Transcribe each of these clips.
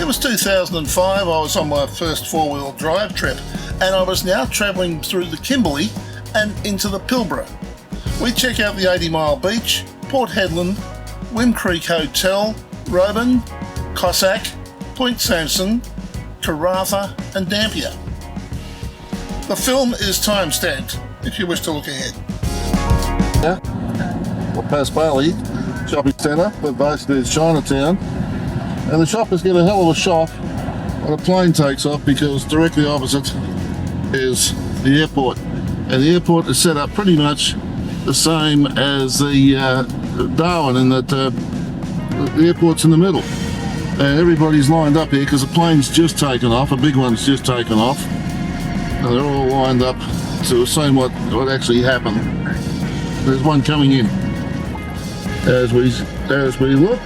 It was 2005, I was on my first four-wheel drive trip, and I was now travelling through the Kimberley and into the Pilbara. We check out the 80 Mile Beach, Port Hedland, Whim Creek Hotel, Roebourne, Cossack, Point Samson, Karratha and Dampier. The film is time-stamped, if you wish to look ahead. We're past Bali Shopping Centre, but basically it's Chinatown. And the shoppers get a hell of a shock when a plane takes off, because directly opposite is the airport. And the airport is set up pretty much the same as the Darwin, in that the airport's in the middle. And everybody's lined up here because the plane's just taken off, a big one's just taken off. And they're all lined up to see what actually happened. There's one coming in as we look.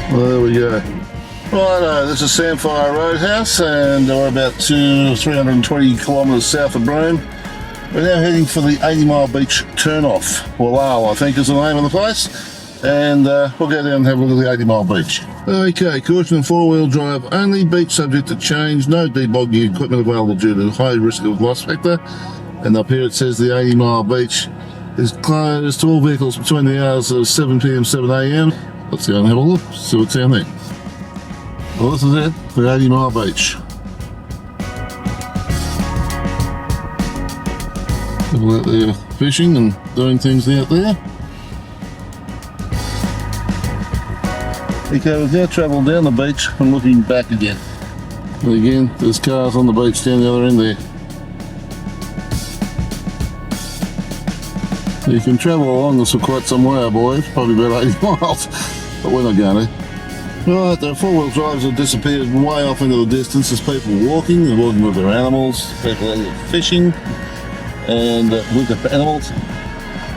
There we go. Righto, this is Sandfire Roadhouse, and we're about 320 kilometres south of Broome. We're now heading for the 80 Mile Beach turn-off. Wallal, I think is the name of the place. And we'll go down and have a look at the 80 Mile Beach. Okay, caution and four-wheel drive only, beach subject to change, no debogging equipment available due to high risk of loss factor. And up here it says the 80 Mile Beach is closed to all vehicles between the hours of 7 p.m. and 7 a.m. Let's go and have a look, see what's down there. Well, this is it, the 80 Mile Beach. People out there fishing and doing things out there. Okay, we've now travelled down the beach and looking back again. And again, there's cars on the beach down the other end there. So you can travel along this for quite some way, I believe, probably about 80 miles, but we're not going to. Right, the four-wheel drives have disappeared way off into the distance. There's people walking, they're walking with their animals, people out there fishing, and with the animals.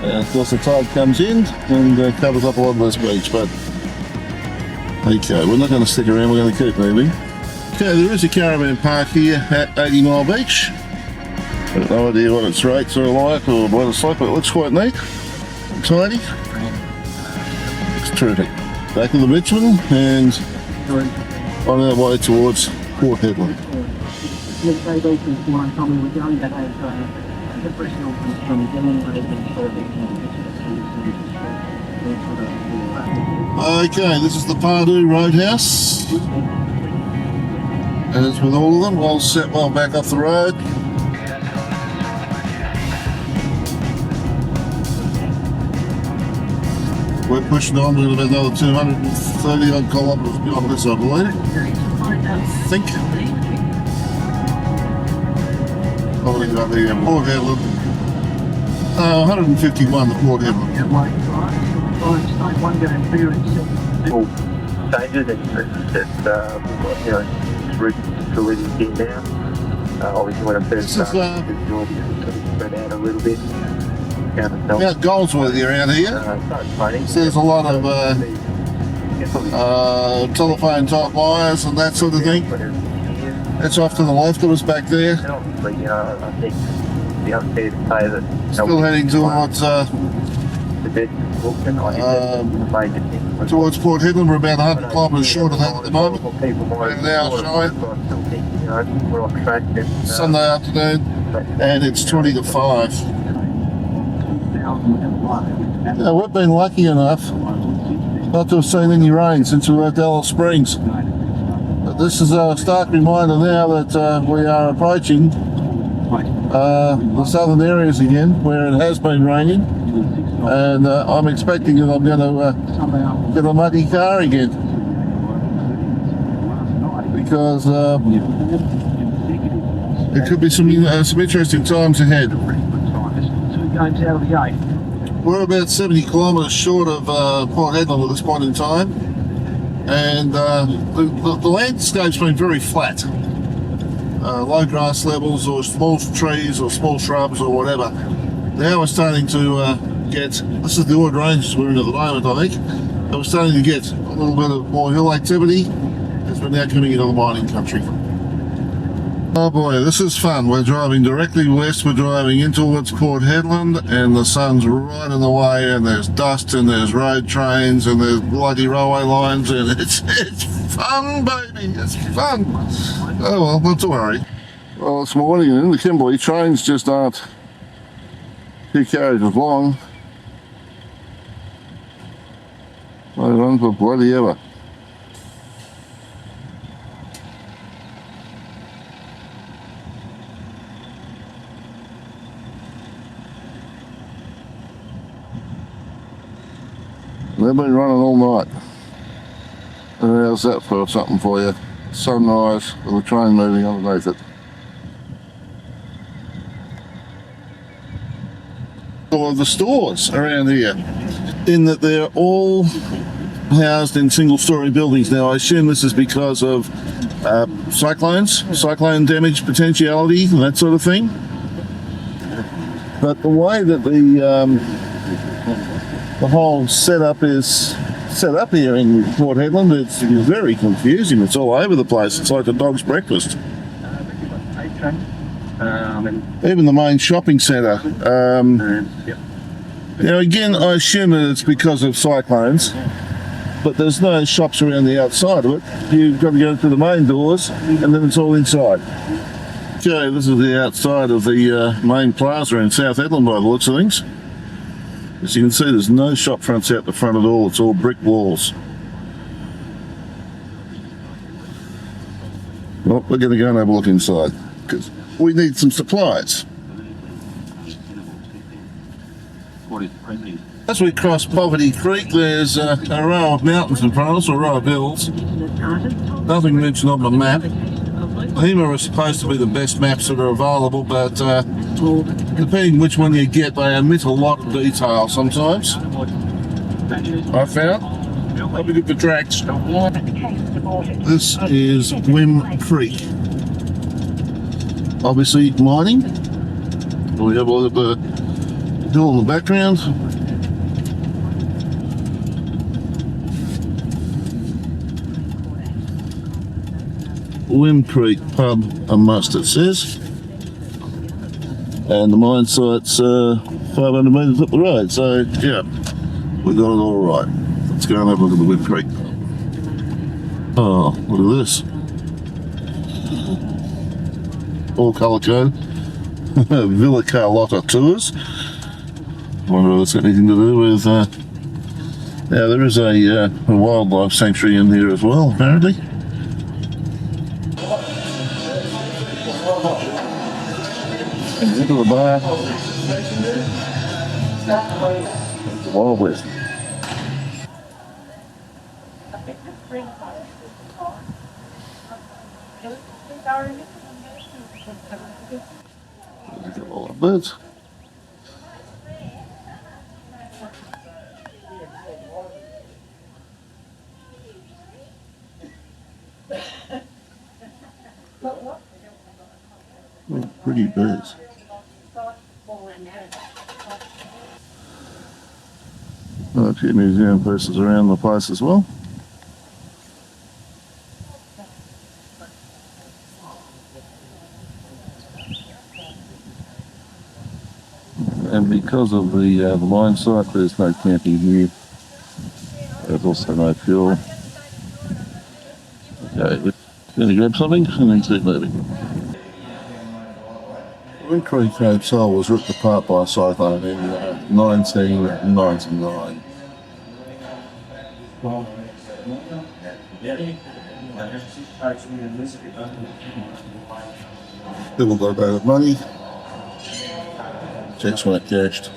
And of course the tide comes in and covers up a lot of this beach, but okay, we're not going to stick around, we're going to keep moving. Okay, there is a caravan park here at 80 Mile Beach. I've got no idea what its rates are like or what it's like, but it looks quite neat and tidy. It's terrific. Back of the bitumen and on our way towards Port Hedland. Okay, this is the Pardue Roadhouse. As with all of them, all set well back off the road. We're pushing on to about another 230 odd kilometres beyond this, I believe. I think. What have we got here? Port Hedland. 151 to Port Hedland. Changes it's route to really get down. Obviously when I first started, spread out a little bit. About Goldsworthy around here. So there's a lot of telephone type wires and that sort of thing. That's off to the left of us back there. I think the unfair to say that still heading towards towards Port Hedland. We're about 100 kilometres short of that at the moment. An hour shy. We're on track. Sunday afternoon, and it's 20 to 5. We've been lucky enough not to have seen any rain since we were at Alice Springs. But this is a stark reminder now that we are approaching the southern areas again, where it has been raining, and I'm expecting that I'm going to get a muddy car again, because there could be some interesting times ahead. We're about 70 kilometres short of Port Hedland at this point in time, and the landscape's been very flat. Low grass levels or small trees or small shrubs or whatever. Now we're starting to get, this is the Ord Ranges we're in at the moment, I think, and we're starting to get a little bit of more hill activity as we're now coming into the mining country. Oh boy, this is fun. We're driving directly west. We're driving in towards Port Hedland, and the sun's right in the way, and there's dust, and there's road trains, and there's bloody railway lines, and it's fun, baby. It's fun. Oh well, not to worry. Well, this morning in the Kimberley, trains just aren't 2 carriages long. They run for bloody ever. They've been running all night. And how's that for something for you? Sunrise with a train moving underneath it. All of the stores around here, in that they're all housed in single-storey buildings. Now, I assume this is because of cyclones, cyclone damage potentiality, and that sort of thing. But the way that the whole setup is set up here in Port Hedland, it's very confusing. It's all over the place. It's like a dog's breakfast. Even the main shopping centre. Now again, I assume that it's because of cyclones, but there's no shops around the outside of it. You've got to go through the main doors, and then it's all inside. Okay, this is the outside of the main plaza in South Hedland by the looks of things. As you can see, there's no shop fronts out the front at all. It's all brick walls. Well, we're going to go and have a look inside, because we need some supplies. As we cross Poverty Creek, there's a row of mountains in front of us, or a row of hills. Nothing mentioned on the map. HEMA are supposed to be the best maps that are available, but depending which one you get, they omit a lot of detail sometimes. I found. That'll be good for tracks. This is Whim Creek. Obviously mining. We have a look at the hill in the background. Whim Creek pub a must, it says, and the mine site's 500 metres up the road, so yeah, we got it all right. Let's go and have a look at the Whim Creek. Oh, look at this, all colour code. Villa Karratha tours. Wonder if that's got anything to do with yeah, there is a wildlife sanctuary in here as well, apparently. Into the bar. Wild West. Look at all the birds. Oh, pretty birds. A few museum pieces around the place as well. And because of the mine site, there's no camping here. There's also no fuel. Okay, we're going to grab something and then keep moving. Whim Creek Hotel was ripped apart by a cyclone in 1999. People got about money. Checks weren't cashed.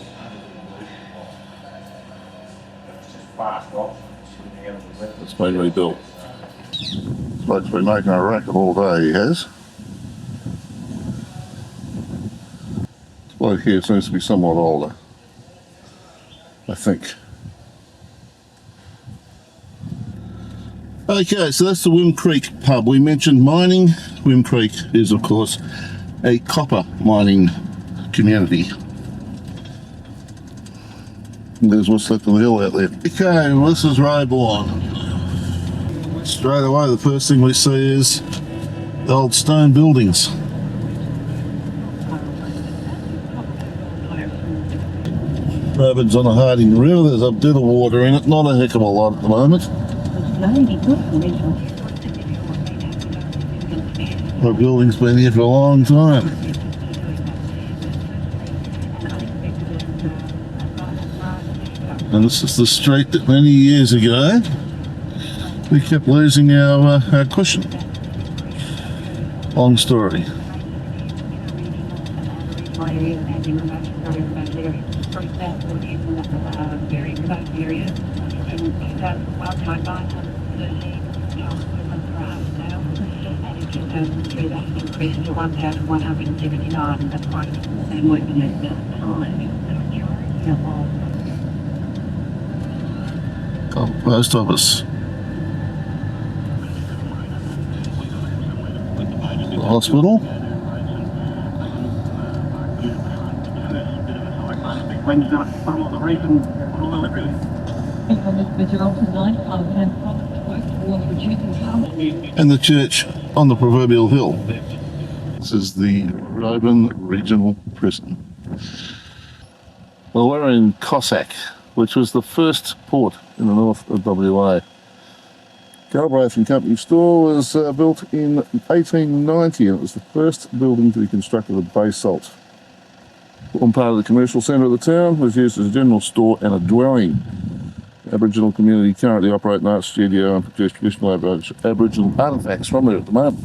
It's been rebuilt. Bloke's been making a racket all day, he has. This bloke here seems to be somewhat older, I think. Okay, so that's the Whim Creek pub. We mentioned mining. Whim Creek is, of course, a copper mining community. There's what's left of the hill out there. Okay, well, this is Roebourne. Straight away, the first thing we see is the old stone buildings. Roebourne's on the Harding River. There's a bit of water in it, not a heck of a lot at the moment. The building's been here for a long time. And this is the street that many years ago we kept losing our cushion. Long story. Increased to 1,179. That's quite the same working at the Post office. The hospital. And the church on the proverbial hill. This is the Roebourne Regional Prison. Well, we're in Cossack, which was the first port in the north of WA. Galbraith and Company store was built in 1890, and it was the first building to be constructed of basalt. One part of the commercial centre of the town was used as a general store and a dwelling. The Aboriginal community currently operate an art studio and produce traditional Aboriginal artefacts from there at the moment.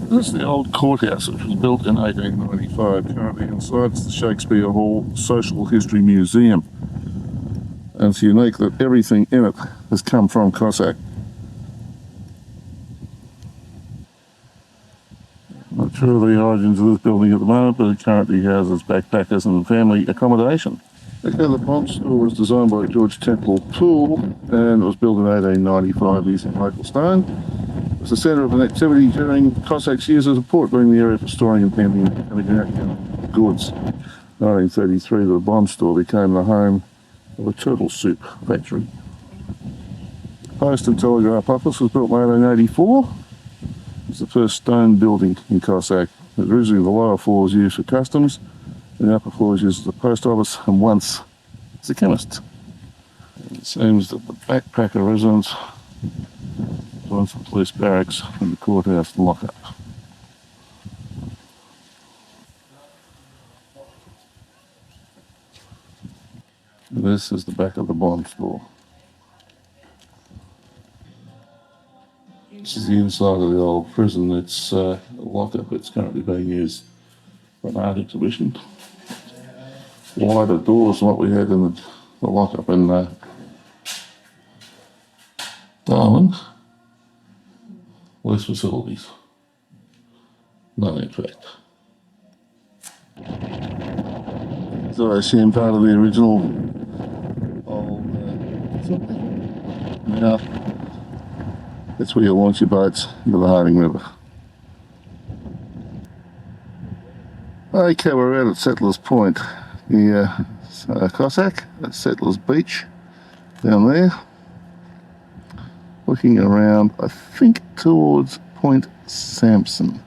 This is the old courthouse, which was built in 1895. Currently inside is the Shakespeare Hall Social History Museum. And it's unique that everything in it has come from Cossack. Not sure of the origins of this building at the moment, but it currently houses backpackers and family accommodation. Okay, the Bond store was designed by George Temple Poole and it was built in 1895 using local stone. It was the centre of an activity during Cossack's years as a port, being the area for storing and handling goods. In 1933, the Bond store became the home of a turtle soup factory. Post and Telegraph Office was built in 1884. It was the first stone building in Cossack. It was originally the lower floors used for customs, and the upper floors used as a post office and once as a chemist. And it seems that the backpacker residence was once the police barracks and the courthouse lockup. This is the back of the Bond store. This is the inside of the old prison. It's a lockup. It's currently being used for an art exhibition. Wider doors than what we had in the lockup in Darwin. Less facilities. None, in fact. So I assume part of the original old now that's where you launch your boats into the Harding River. Okay, we're out at Settlers Point near Cossack. That's Settlers Beach down there. Looking around, I think towards Point Samson.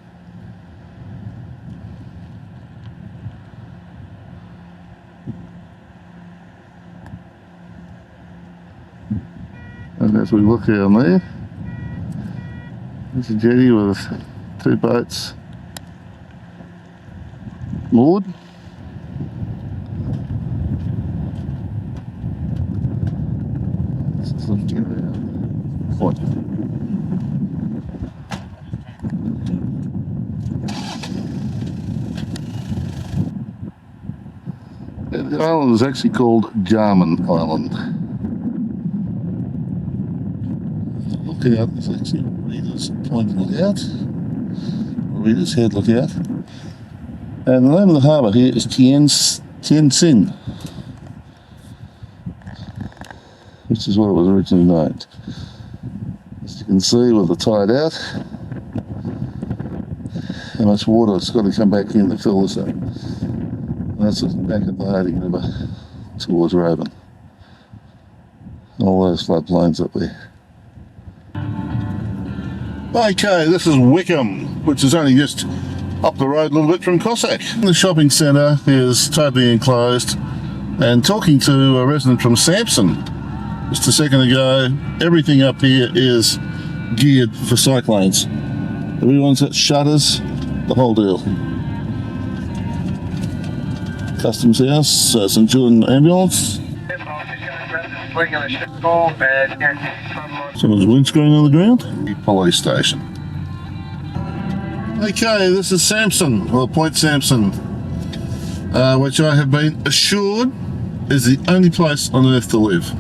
And as we look down there, there's a jetty with 2 boats moored. This is looking around. Point. And the island is actually called Jarman Island. Look out, there's actually Reader's Point Lookout, Reader's Head Lookout. And the name of the harbour here is Tien Sin, which is what it was originally named. As you can see with the tide out, how much water it's got to come back in to fill this up. And that's back at the Harding River towards Roebourne. All those floodplains up there. Okay, this is Wickham, which is only just up the road a little bit from Cossack. The shopping centre is totally enclosed And talking to a resident from Samson just a second ago, everything up here is geared for cyclones. Everyone's got shutters, the whole deal. Customs House, St John Ambulance. Someone's windscreen on the ground. Police station. Okay, this is Samson, or Point Samson, which I have been assured is the only place on earth to live.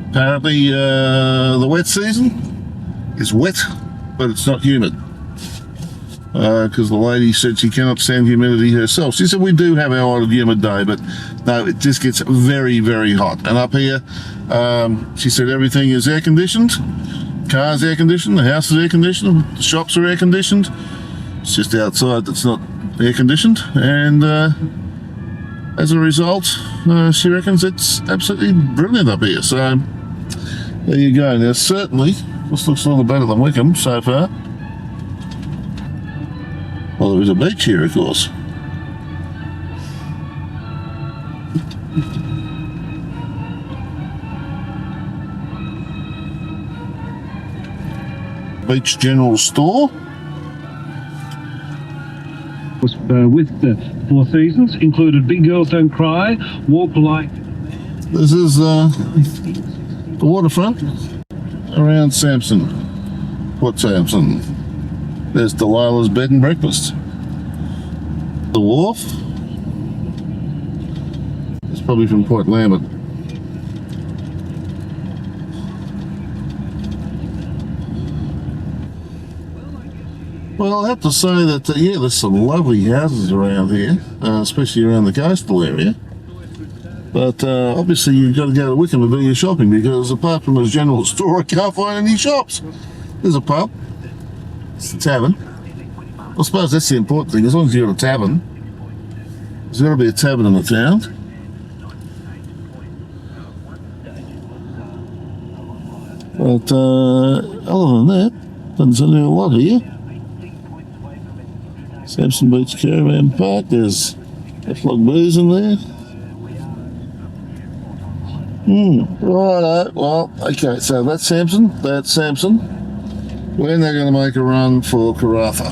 Apparently, the wet season is wet, but it's not humid. Because the lady said she cannot stand humidity herself. She said we do have our odd humid day, but no, it just gets very, very hot. And up here, she said everything is air conditioned. Car's air conditioned, the house is air conditioned, the shops are air conditioned. It's just outside that's not air conditioned. And as a result, she reckons it's absolutely brilliant up here. So there you go. Now certainly, this looks a little better than Wickham so far. Well, there is a beach here, of course. Beach General Store. With the Four Seasons, included Big Girls Don't Cry, Walk Like. This is the waterfront around Samson. Port Samson. There's Delilah's bed and breakfast. The wharf. It's probably from Port Lambert. Well, I have to say that, yeah, there's some lovely houses around here, especially around the coastal area. But obviously you've got to go to Wickham to do your shopping, because apart from a general store, I can't find any shops. There's a pub. It's a tavern. I suppose that's the important thing. As long as you're at a tavern, there's got to be a tavern in the town. But other than that, doesn't seem to be a lot here. Samson Beach Caravan Park. There's a flog booze in there. Righto. Well, okay, so that's Samson. That's Samson. When they're going to make a run for Karratha.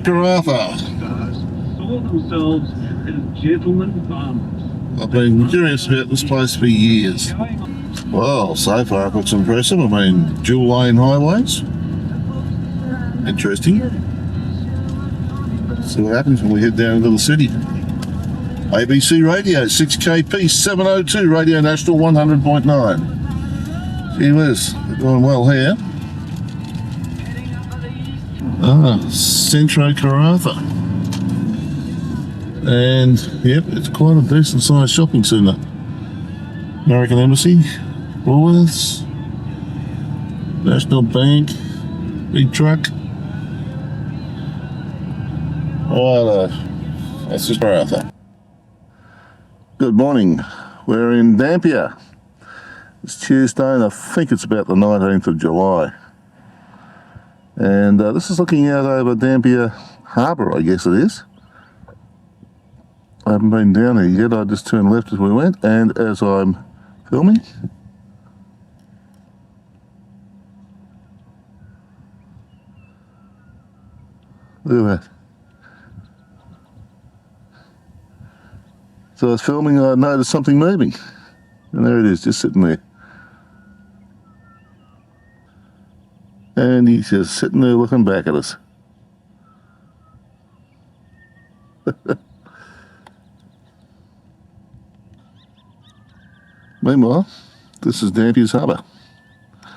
Karratha. Saw themselves as gentlemen farmers. I've been curious about this place for years. Well, so far it looks impressive. I mean, dual lane highways. Interesting. See what happens when we head down into the city. ABC Radio, 6KP 702, Radio National 100.9. Gee whiz, they're doing well here. Centro Karratha. And, yep, it's quite a decent sized shopping centre. American Embassy, Woolworths, National Bank, big truck. Righto, that's just Karratha. Good morning, we're in Dampier. It's Tuesday and I think it's about the 19th of July. And this is looking out over Dampier Harbour, I guess it is. I haven't been down here yet, I just turned left as we went, and as I'm filming. Look at that. So I was filming, I noticed something moving. And there it is, just sitting there. And he's just sitting there looking back at us. Meanwhile, this is Dampier's Harbour. As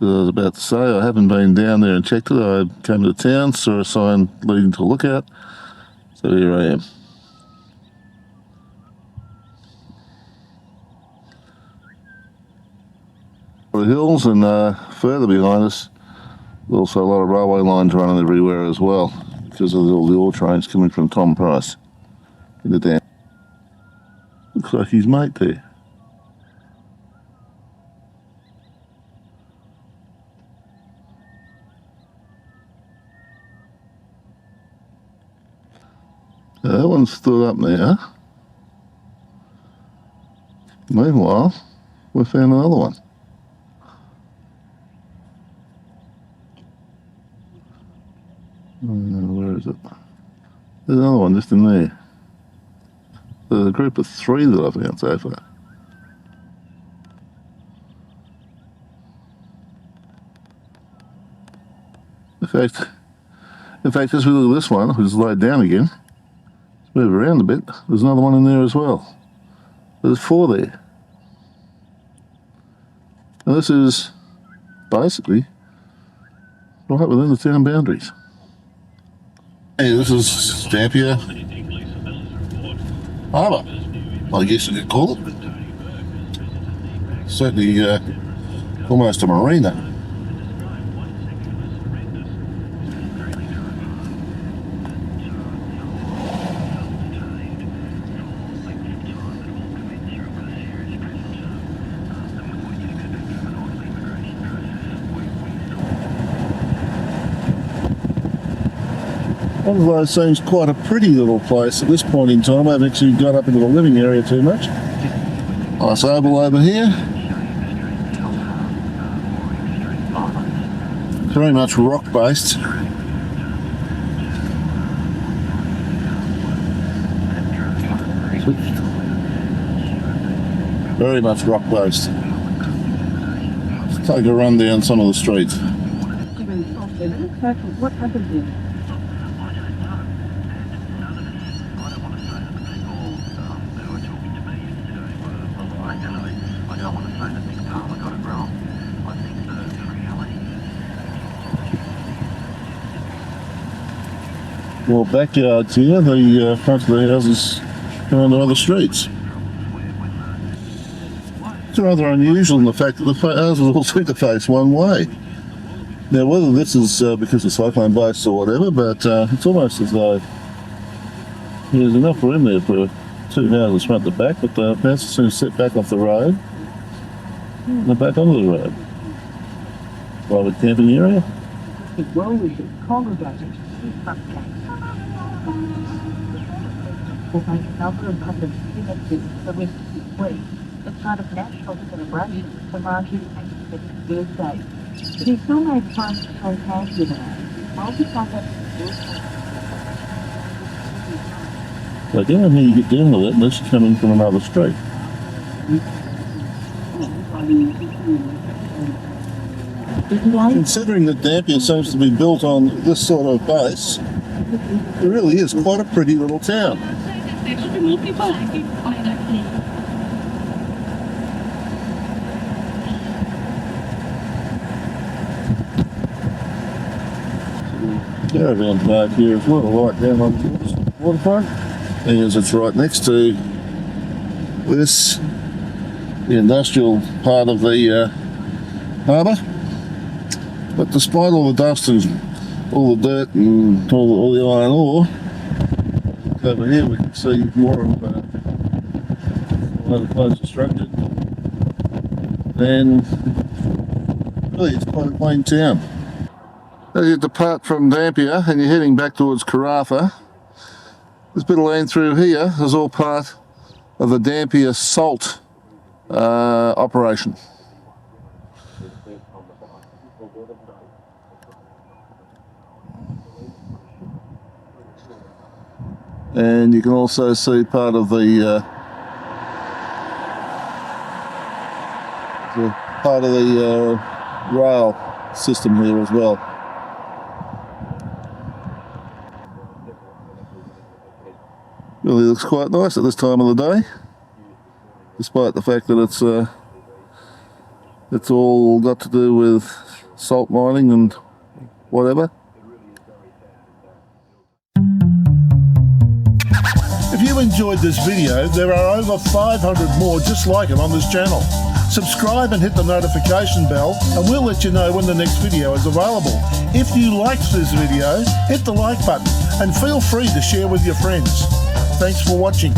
I was about to say, I haven't been down there and checked it. I came to town, saw a sign leading to a lookout. So here I am. The hills, and further behind us, there's also a lot of railway lines running everywhere as well, because of all the ore trains coming from Tom Price in the dam. Looks like his mate there. That one stood up now. Meanwhile, we found another one. Where is it? There's another one just in there. There's a group of 3 that I've found so far. In fact, as we look at this one, which is laid down again, let's move around a bit, there's another one in there as well. There's 4 there. And this is basically right within the town boundaries. Hey, this is Dampier Harbour, I guess you could call it. Certainly almost a marina. Although it seems quite a pretty little place at this point in time, I haven't actually got up into the living area too much. Nice oval over here. Very much rock based. Very much rock based. Let's take a run down some of the streets. What happened here? Well, backyards here, the front of the houses go onto other streets. It's rather unusual in the fact that the houses all seem to face one way. Now, whether this is because of cyclone base or whatever, but it's almost as though there's enough room there for 2 houses front to back, but the houses seem to set back off the road and they're back onto the road. Private camping area. Well, we should congregate it. Will make a number of public connected the rest of this week as part of national celebration for Margie's 82nd birthday. But he still made time to shake hands with her. I'll be contacting So I don't know how you get down with it unless you're coming from another street. Considering that Dampier seems to be built on this sort of base, it really is quite a pretty little town. Caravan park here as well, right down on the waterfront. As it's right next to this, the industrial part of the harbour. But despite all the dust and all the dirt and all the iron ore, over here we can see more of the place is structured. And really it's quite a plain town. As you depart from Dampier and you're heading back towards Karratha, this bit of land through here is all part of the Dampier salt operation. And you can also see part of the rail system here as well. Really looks quite nice at this time of the day, despite the fact that it's all got to do with salt mining and whatever. If you enjoyed this video, there are over 500 more just like it on this channel. Subscribe and hit the notification bell and we'll let you know when the next video is available. If you liked this video, hit the like button and feel free to share with your friends. Thanks for watching.